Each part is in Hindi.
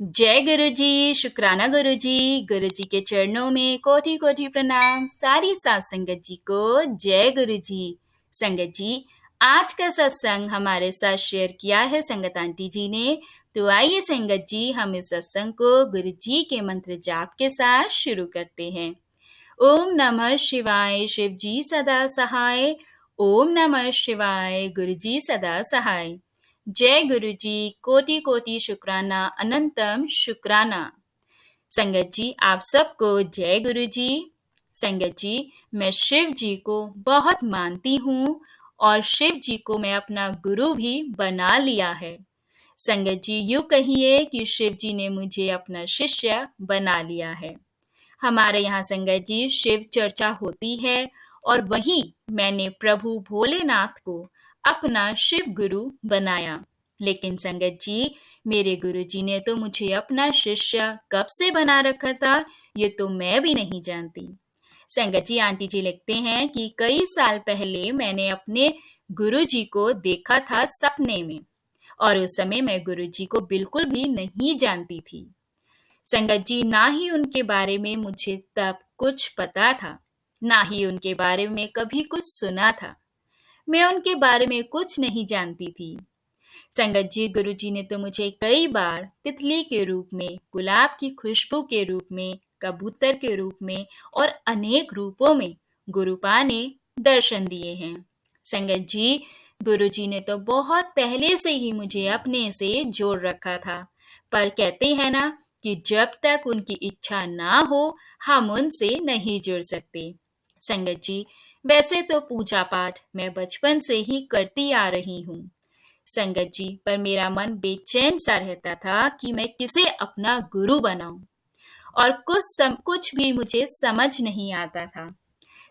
जय गुरु जी, शुक्राना गुरु जी। गुरु जी के चरणों में कोटि कोटि प्रणाम। सारी साथ संगत जी को जय गुरु जी। संगत जी, आज का सत्संग हमारे साथ शेयर किया है संगत आंटी जी ने। तो आइए संगत जी, हम इस सत्संग को गुरु जी के मंत्र जाप के साथ शुरू करते हैं। ओम नमः शिवाय, शिव जी सदा सहाय। ओम नमः शिवाय, गुरु जी सदा सहाय। जय गुरु जी, कोटि कोटि शुक्राना, अनंतम शुक्राना। संगत जी, आप सबको जय गुरु जी। संगत जी, मैं शिव जी को बहुत मानती हूँ और शिव जी को मैं अपना गुरु भी बना लिया है। संगत जी, यूँ कहिए कि शिव जी ने मुझे अपना शिष्य बना लिया है। हमारे यहाँ संगत जी शिव चर्चा होती है और वहीं मैंने प्रभु भोलेनाथ को अपना शिव गुरु बनाया। लेकिन संगत जी, मेरे गुरु जी ने तो मुझे अपना शिष्य कब से बना रखा था, ये तो मैं भी नहीं जानती। संगत जी, आंटी जी लिखते हैं कि कई साल पहले मैंने अपने गुरु जी को देखा था सपने में और उस समय मैं गुरु जी को बिल्कुल भी नहीं जानती थी। संगत जी, ना ही उनके बारे में मुझे तब कुछ पता था, ना ही उनके बारे में कभी कुछ सुना था। मैं उनके बारे में कुछ नहीं जानती थी। संगत जी, गुरु जी ने तो मुझे कई बार तितली के रूप में, गुलाब की खुशबू के रूप में, कबूतर के रूप में और अनेक रूपों में गुरुपा ने दर्शन दिए हैं। संगत जी, गुरु जी ने तो बहुत पहले से ही मुझे अपने से जोड़ रखा था, पर कहते हैं ना कि जब तक उनकी इच्छा ना हो, हम उनसे नहीं जुड़ सकते। संगत जी, वैसे तो पूजा पाठ मैं बचपन से ही करती आ रही हूँ संगत जी, पर मेरा मन बेचैन सा रहता था कि मैं किसे अपना गुरु बनाऊं और कुछ भी मुझे समझ नहीं आता था।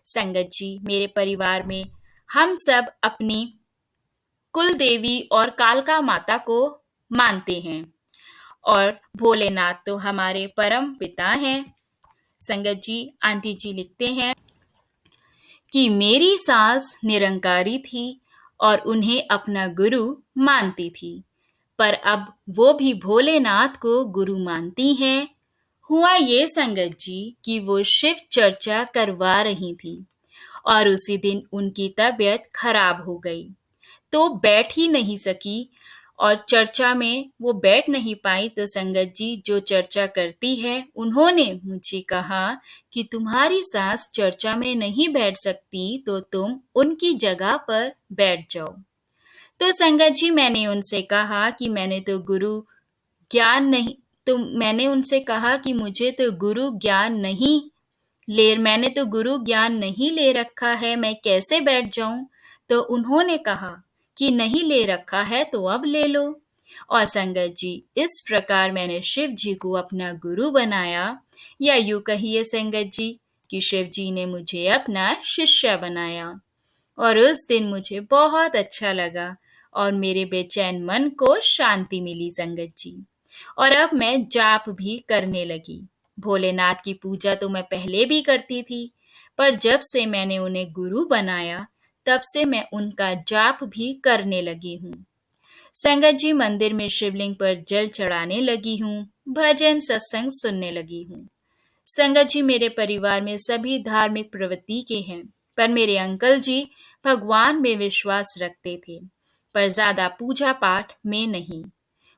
संगत जी, मेरे परिवार में हम सब अपनी कुल देवी और कालका माता को मानते हैं और भोलेनाथ तो हमारे परम पिता हैं। संगत जी, आंटी जी लिखते हैं कि मेरी सास निरंकारी थी और उन्हें अपना गुरु मानती थी, पर अब वो भी भोलेनाथ को गुरु मानती हैं। हुआ ये संगत जी कि वो शिव चर्चा करवा रही थी और उसी दिन उनकी तबीयत खराब हो गई, तो बैठ ही नहीं सकी और चर्चा में वो बैठ नहीं पाई। तो संगत जी, जो चर्चा करती है उन्होंने मुझे कहा कि तुम्हारी सास चर्चा में नहीं बैठ सकती तो तुम उनकी जगह पर बैठ जाओ। तो संगत जी, मैंने उनसे कहा कि मैंने उनसे कहा कि मुझे तो गुरु ज्ञान नहीं मैंने तो गुरु ज्ञान नहीं ले रखा है, मैं कैसे बैठ जाऊं। तो उन्होंने कहा कि नहीं ले रखा है तो अब ले लो। और संगत जी, इस प्रकार मैंने शिव जी को अपना गुरु बनाया, या यूं कहिए संगत जी कि शिव जी ने मुझे अपना शिष्य बनाया। और उस दिन मुझे बहुत अच्छा लगा और मेरे बेचैन मन को शांति मिली संगत जी। और अब मैं जाप भी करने लगी। भोलेनाथ की पूजा तो मैं पहले भी करती थी, पर जब से मैंने उन्हें गुरु बनाया, तब से मैं उनका जाप भी करने लगी हूँ। संगत जी, मंदिर में शिवलिंग पर जल चढ़ाने लगी हूँ, भजन सत्संग सुनने लगी हूँ। संगत जी, मेरे परिवार में सभी धार्मिक प्रवृत्ति के हैं, पर मेरे अंकल जी भगवान में विश्वास रखते थे, पर ज्यादा पूजा पाठ में नहीं।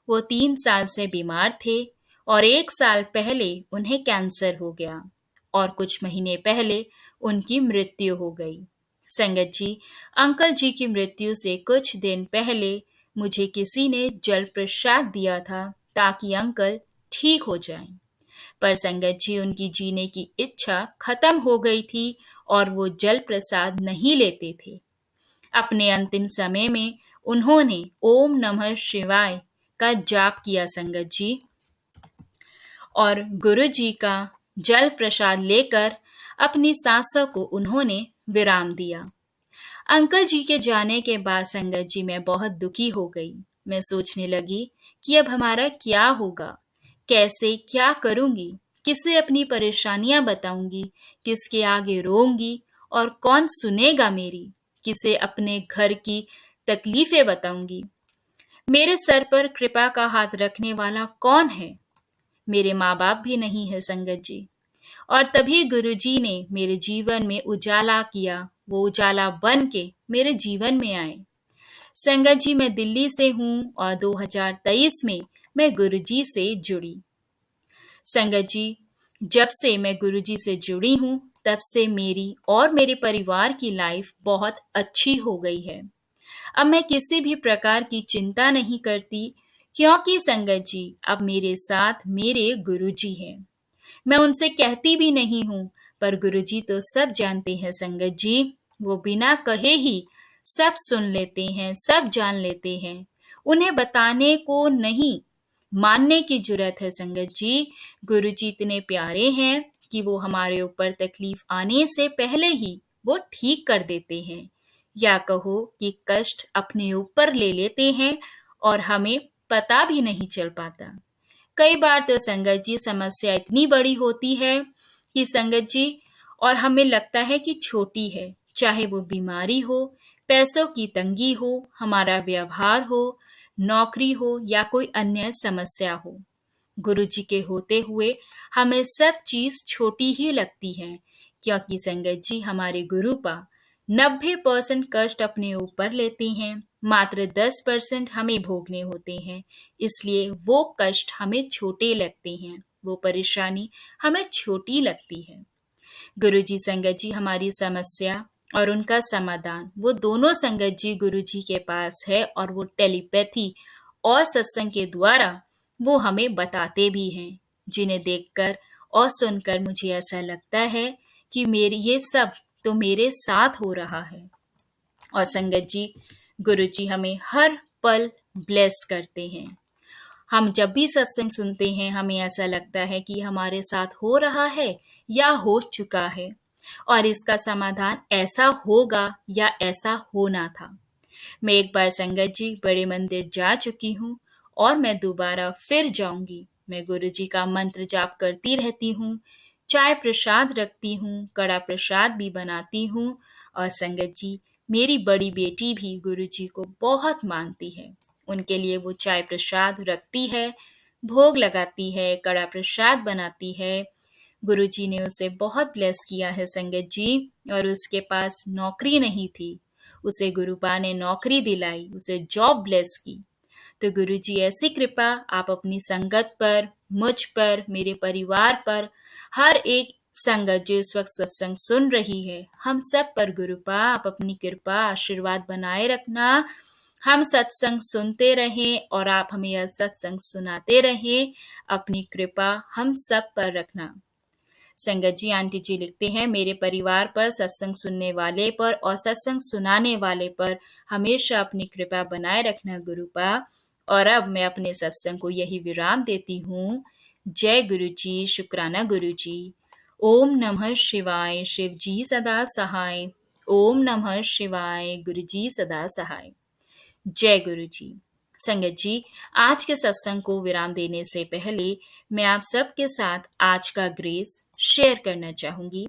वो 3 साल से बीमार थे और 1 साल पहले उन्हें कैंसर हो गया और कुछ महीने पहले उनकी मृत्यु हो गई। संगत जी, अंकल जी की मृत्यु से कुछ दिन पहले मुझे किसी ने जल प्रसाद दिया था ताकि अंकल ठीक हो जाएं। पर संगत जी, उनकी जीने की इच्छा खत्म हो गई थी और वो जल प्रसाद नहीं लेते थे। अपने अंतिम समय में उन्होंने ओम नमः शिवाय का जाप किया संगत जी, और गुरु जी का जल प्रसाद लेकर अपनी सांसों को उन्होंने विराम दिया। अंकल जी के जाने के बाद संगत जी, मैं बहुत दुखी हो गई। मैं सोचने लगी कि अब हमारा क्या होगा, कैसे क्या करूंगी, किसे अपनी परेशानियां बताऊंगी, किसके आगे रोऊंगी और कौन सुनेगा मेरी, किसे अपने घर की तकलीफें बताऊंगी। मेरे सर पर कृपा का हाथ रखने वाला कौन है? मेरे माँ बाप भी नहीं है संगत जी। और तभी गुरुजी ने मेरे जीवन में उजाला किया, वो उजाला बन के मेरे जीवन में आए। संगत जी, मैं दिल्ली से हूँ और 2023 में मैं गुरुजी से जुड़ी। संगत जी, जब से मैं गुरुजी से जुड़ी हूँ तब से मेरी और मेरे परिवार की लाइफ बहुत अच्छी हो गई है। अब मैं किसी भी प्रकार की चिंता नहीं करती, क्योंकि संगत जी अब मेरे साथ मेरे गुरुजी हैं। मैं उनसे कहती भी नहीं हूँ, पर गुरुजी तो सब जानते हैं संगत जी। वो बिना कहे ही सब सुन लेते हैं, सब जान लेते हैं। उन्हें बताने को नहीं, मानने की जुरत है संगत जी। गुरुजी इतने प्यारे हैं कि वो हमारे ऊपर तकलीफ आने से पहले ही वो ठीक कर देते हैं, या कहो कि कष्ट अपने ऊपर ले लेते हैं और हमें पता भी नहीं चल पाता। कई बार तो संगत जी समस्या इतनी बड़ी होती है कि संगत जी, और हमें लगता है कि छोटी है, चाहे वो बीमारी हो, पैसों की तंगी हो, हमारा व्यवहार हो, नौकरी हो या कोई अन्य समस्या हो। गुरुजी के होते हुए हमें सब चीज छोटी ही लगती है, क्योंकि संगत जी हमारे गुरुपा 90% कष्ट अपने ऊपर लेते हैं, मात्र 10% हमें भोगने होते हैं। इसलिए वो कष्ट हमें छोटे लगते हैं, वो परेशानी हमें छोटी लगती है। गुरुजी संगत जी हमारी समस्या और उनका समाधान, वो दोनों संगत जी गुरुजी के पास है, और वो टेलीपैथी और सत्संग के द्वारा वो हमें बताते भी हैं, जिन्हें देखकर और सुनकर मुझे ऐसा लगता है कि मेरी ये सब तो मेरे साथ हो रहा है। और संगत जी, गुरुजी हमें हर पल ब्लेस करते हैं। हम जब भी सत्संग सुनते हैं हमें ऐसा लगता है कि हमारे साथ हो रहा है या हो चुका है, और इसका समाधान ऐसा होगा या ऐसा होना था। मैं एक बार संगत जी बड़े मंदिर जा चुकी हूँ और मैं दोबारा फिर जाऊंगी। मैं गुरुजी का मंत्र जाप करती रहती हूँ, चाय प्रसाद रखती हूँ, कड़ा प्रसाद भी बनाती हूँ। और संगत जी, मेरी बड़ी बेटी भी गुरुजी को बहुत मानती है। उनके लिए वो चाय प्रसाद रखती है, भोग लगाती है, कड़ा प्रसाद बनाती है। गुरुजी ने उसे बहुत ब्लेस किया है संगत जी, और उसके पास नौकरी नहीं थी, उसे गुरुपा ने नौकरी दिलाई, उसे जॉब ब्लेस की। तो गुरुजी ऐसी कृपा आप अपनी संगत पर, मुझ पर, मेरे परिवार पर, हर एक संगत जो इस वक्त सत्संग सुन रही है, हम सब पर गुरुपा आप अपनी कृपा आशीर्वाद बनाए रखना। हम सत्संग सुनते रहें और आप हमें यह सत्संग सुनाते रहें। अपनी कृपा हम सब पर रखना। संगत जी, आंटी जी लिखते हैं, मेरे परिवार पर, सत्संग सुनने वाले पर और सत्संग सुनाने वाले पर हमेशा अपनी कृपा बनाए रखना गुरुपा। और अब मैं अपने सत्संग को यही विराम देती हूँ। जय गुरु जी, शुक्राना गुरु जी। ओम नमः शिवाय, शिव जी सदा सहाय। ओम नमः शिवाय, गुरु जी सदा सहाय। जय गुरु जी। संगत जी, आज के सत्संग को विराम देने से पहले मैं आप सबके साथ आज का ग्रेस शेयर करना चाहूंगी।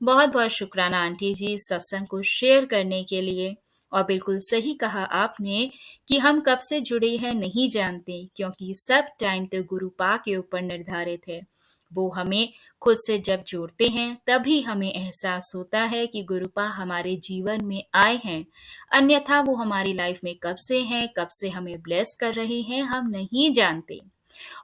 बहुत बहुत शुक्राना आंटी जी इस सत्संग को शेयर करने के लिए। और बिल्कुल सही कहा आपने कि हम कब से जुड़े हैं नहीं जानते, क्योंकि सब टाइम तो गुरुपा के ऊपर निर्धारित है। वो हमें खुद से जब जोड़ते हैं तभी हमें एहसास होता है कि गुरुपा हमारे जीवन में आए हैं, अन्यथा वो हमारी लाइफ में कब से हैं, कब से हमें ब्लेस कर रहे हैं, हम नहीं जानते।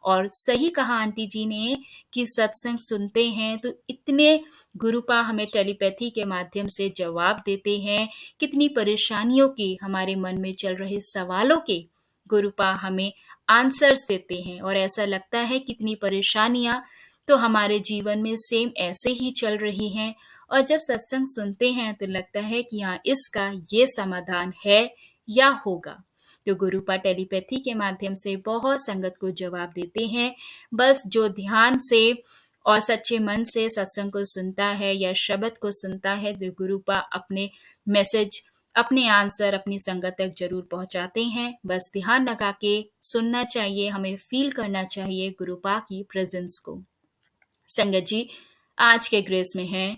और सही कहा आंटी जी ने कि सत्संग सुनते हैं तो इतने गुरुपा हमें टेलीपैथी के माध्यम से जवाब देते हैं, कितनी परेशानियों के, हमारे मन में चल रहे सवालों के गुरुपा हमें आंसर्स देते हैं। और ऐसा लगता है कितनी परेशानियां तो हमारे जीवन में सेम ऐसे ही चल रही हैं, और जब सत्संग सुनते हैं तो लगता है कि हाँ, इसका ये समाधान है या होगा। तो गुरुपा टेलीपैथी के माध्यम से बहुत संगत को जवाब देते हैं। बस जो ध्यान से और सच्चे मन से सत्संग को सुनता है या शब्द को सुनता है, तो गुरुपा अपने मैसेज, अपने आंसर अपनी संगत तक जरूर पहुंचाते हैं। बस ध्यान लगा के सुनना चाहिए, हमें फील करना चाहिए गुरुपा की प्रेजेंस को। संगत जी, आज के ग्रेस में है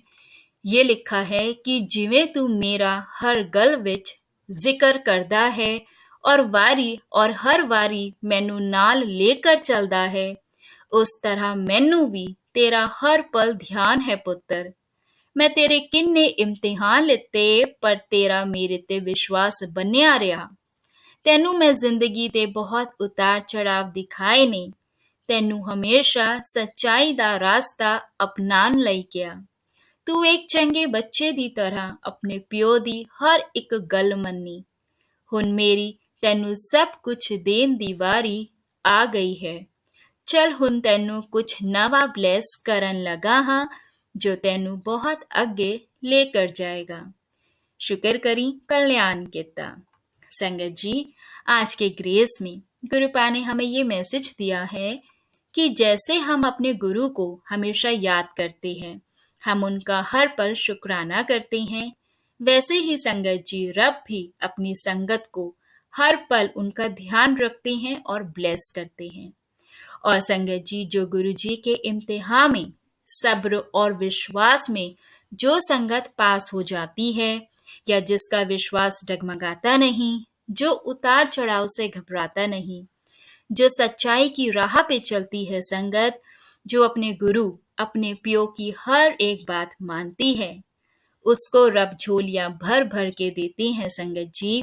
ये लिखा है कि जिਵੇਂ तू मेरा हर गल विच जिक्र करदा है, और वारी और हर वारी मैनू नाल लेकर चलदा है। ਉਸ ਤਰ੍ਹਾਂ ਮੈਨੂੰ ਵੀ ਤੇਰਾ ਹਰ ਪਲ ਧਿਆਨ ਹੈ ਪੁੱਤਰ। ਮੈਂ ਤੇਰੇ ਕਿੰਨੇ ਇਮਤਿਹਾਨ ਲਿੱਤੇ, ਪਰ ਤੇਰਾ ਮੇਰੇ ਤੇ ਵਿਸ਼ਵਾਸ ਬਣਿਆ ਰਿਹਾ। ਤੈਨੂੰ ਮੈਂ ਜ਼ਿੰਦਗੀ ਦੇ ਬਹੁਤ ਉਤਾਰ ਚੜਾਵ ਦਿਖਾਏ ਨੇ। ਤੈਨੂੰ ਹਮੇਸ਼ਾ ਸੱਚਾਈ ਦਾ ਰਾਸਤਾ ਅਪਣਾਉਣ ਲਈ ਕਿਹਾ। ਤੂੰ ਇੱਕ ਚੰਗੇ ਬੱਚੇ ਦੀ ਤਰ੍ਹਾਂ ਆਪਣੇ ਪਿਓ ਦੀ ਹਰ ਇੱਕ ਗੱਲ ਮੰਨੀ। ਹੁਣ ਮੇਰੀ ਤੈਨੂੰ ਸਭ ਕੁਝ ਦੇਣ ਦੀ ਵਾਰੀ ਆ ਗਈ ਹੈ। ਚੱਲ ਹੁਣ ਤੈਨੂੰ ਕੁਝ ਨਵਾਂ ਬਲੈਸ ਕਰਨ लगा ਹਾਂ, ਜੋ ਤੈਨੂੰ ਬਹੁਤ ਅੱਗੇ ਲੈ ਕਰ जाएगा। शुक्र करी कल्याण किता। संगत जी, आज के ग्रेस में गुरु पा ने हमें ये मैसेज दिया है कि जैसे हम अपने गुरु को हमेशा याद करते हैं, हम उनका हर पल शुक्राना करते हैं, वैसे ही संगत जी रब भी अपनी संगत को हर पल उनका ध्यान रखते हैं और ब्लेस करते हैं। और संगत जी, जो गुरु जी के इम्तिहान में सब्र और विश्वास में जो संगत पास हो जाती है, या जिसका विश्वास डगमगाता नहीं, जो उतार चढ़ाव से घबराता नहीं, जो सच्चाई की राह पे चलती है संगत, जो अपने गुरु अपने पियो की हर एक बात मानती है, उसको रब झोलियां भर भर के देते हैं संगत जी।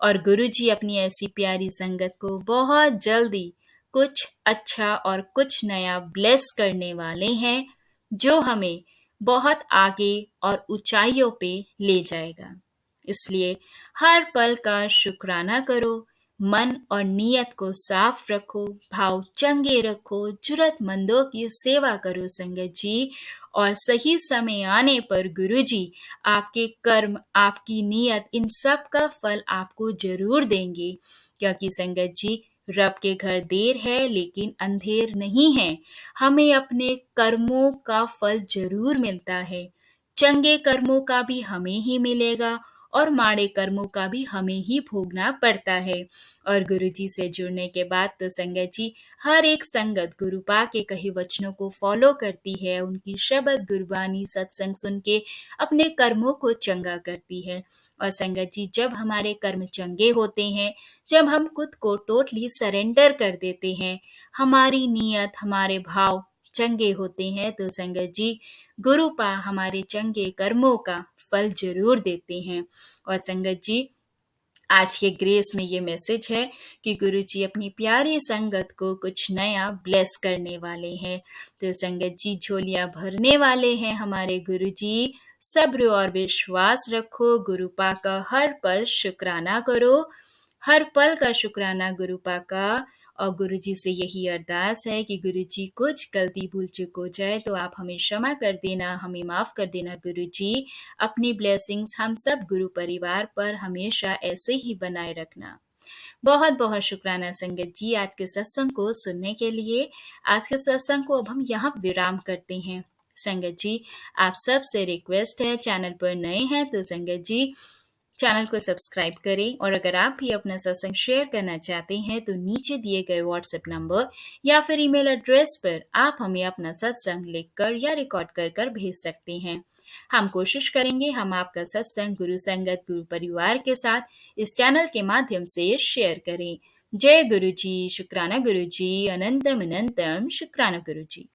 और गुरु जी अपनी ऐसी प्यारी संगत को बहुत जल्दी कुछ अच्छा और कुछ नया ब्लेस करने वाले हैं, जो हमें बहुत आगे और ऊंचाइयों पे ले जाएगा। इसलिए हर पल का शुक्राना करो, मन और नीयत को साफ रखो, भाव चंगे रखो, जरूरतमंदों की सेवा करो संगत जी। और सही समय आने पर गुरु जी आपके कर्म, आपकी नीयत, इन सब का फल आपको जरूर देंगे, क्योंकि संगत जी रब के घर देर है लेकिन अंधेर नहीं है। हमें अपने कर्मों का फल जरूर मिलता है। चंगे कर्मों का भी हमें ही मिलेगा और माड़े कर्मों का भी हमें ही भोगना पड़ता है। और गुरु जी से जुड़ने के बाद तो संगत जी हर एक संगत गुरु पा के कहे वचनों को फॉलो करती है, उनकी शब्द गुरबानी सत्संग सुन के अपने कर्मों को चंगा करती है। और संगत जी जब हमारे कर्म चंगे होते हैं, जब हम खुद को टोटली सरेंडर कर देते हैं, हमारी नीयत, हमारे भाव चंगे होते हैं, तो संगत जी गुरु पा हमारे चंगे कर्मों का फल जरूर देते हैं। और संगत जी आज के ग्रेस में ये मैसेज है कि गुरु जी अपनी प्यारी संगत को कुछ नया ब्लेस करने वाले हैं। तो संगत जी झोलियां भरने वाले हैं हमारे गुरु जी। सब्र और विश्वास रखो, गुरु पा का हर पल शुक्राना करो, हर पल का शुक्राना गुरु पा का। और गुरु जी से यही अरदास है कि गुरु जी कुछ गलती भूल चूक हो जाए तो आप हमें क्षमा कर देना, हमें माफ़ कर देना गुरु जी। अपनी ब्लेसिंग्स हम सब गुरु परिवार पर हमेशा ऐसे ही बनाए रखना। बहुत बहुत शुक्राना संगत जी आज के सत्संग को सुनने के लिए। आज के सत्संग को अब हम यहाँ विराम करते हैं। संगत जी आप सब से रिक्वेस्ट है, चैनल पर नए हैं तो संगत जी चैनल को सब्सक्राइब करें। और अगर आप भी अपना सत्संग शेयर करना चाहते हैं तो नीचे दिए गए व्हाट्सएप नंबर या फिर ईमेल एड्रेस पर आप हमें अपना सत्संग लिखकर या रिकॉर्ड कर कर भेज सकते हैं। हम कोशिश करेंगे हम आपका सत्संग गुरु संगत गुरु परिवार के साथ इस चैनल के माध्यम से शेयर करें। जय गुरु जी, शुक्राना गुरु जी, अनंतम अनंतम शुक्राना गुरु जी।